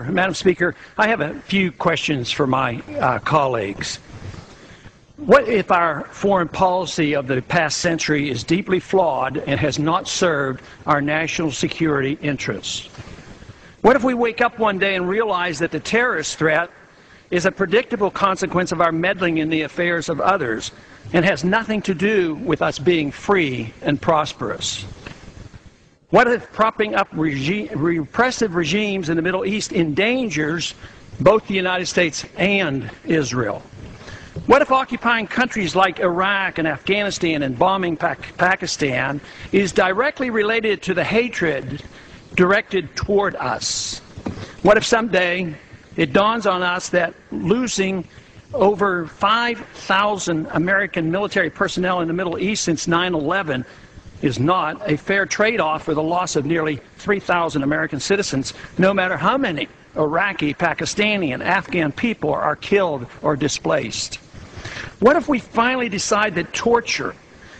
Madam Speaker, I have a few questions for my colleagues. What if our foreign policy of the past century is deeply flawed and has not served our national security interests? What if we wake up one day and realize that the terrorist threat is a predictable consequence of our meddling in the affairs of others and has nothing to do with us being free and prosperous? What if propping up repressive regimes in the Middle East endangers both the United States and Israel? What if occupying countries like Iraq and Afghanistan and bombing Pakistan is directly related to the hatred directed toward us? What if someday it dawns on us that losing over 5,000 American military personnel in the Middle East since 9/11 is not a fair trade-off for the loss of nearly 3,000 American citizens, no matter how many Iraqi, Pakistani, and Afghan people are killed or displaced? What if we finally decide that torture,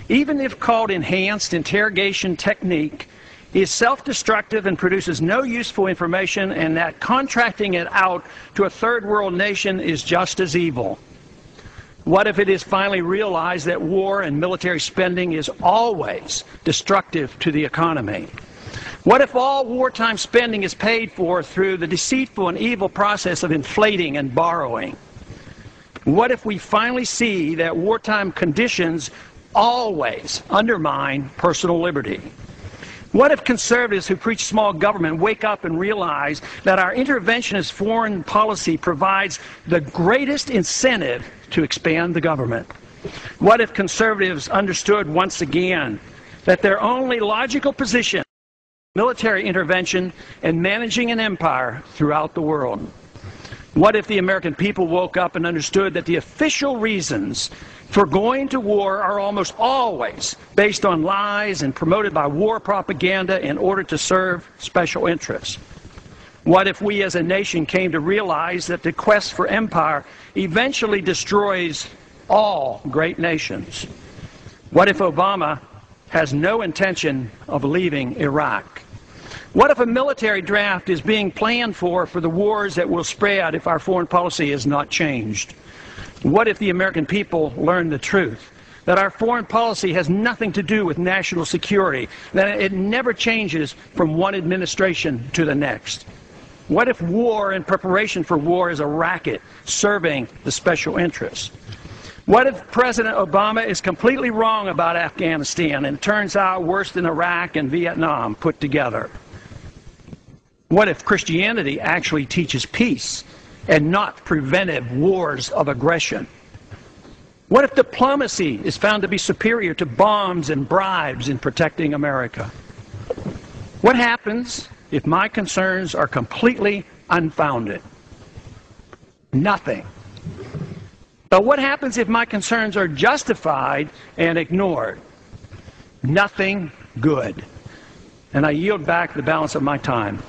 even if called enhanced interrogation technique, is self-destructive and produces no useful information, and that contracting it out to a third world nation is just as evil? What if it is finally realized that war and military spending is always destructive to the economy? What if all wartime spending is paid for through the deceitful and evil process of inflating and borrowing? What if we finally see that wartime conditions always undermine personal liberty? What if conservatives who preach small government wake up and realize that our interventionist foreign policy provides the greatest incentive to expand the government? What if conservatives understood once again that their only logical position is military intervention and managing an empire throughout the world? What if the American people woke up and understood that the official reasons for going to war are almost always based on lies and promoted by war propaganda in order to serve special interests? What if we as a nation came to realize that the quest for empire eventually destroys all great nations? What if Obama has no intention of leaving Iraq? What if a military draft is being planned for the wars that will spread if our foreign policy is not changed? What if the American people learn the truth, that our foreign policy has nothing to do with national security, that it never changes from one administration to the next? What if war and preparation for war is a racket serving the special interests? What if President Obama is completely wrong about Afghanistan and it turns out worse than Iraq and Vietnam put together? What if Christianity actually teaches peace and not preventive wars of aggression? What if diplomacy is found to be superior to bombs and bribes in protecting America? What happens if my concerns are completely unfounded? Nothing. But what happens if my concerns are justified and ignored? Nothing good. And I yield back the balance of my time.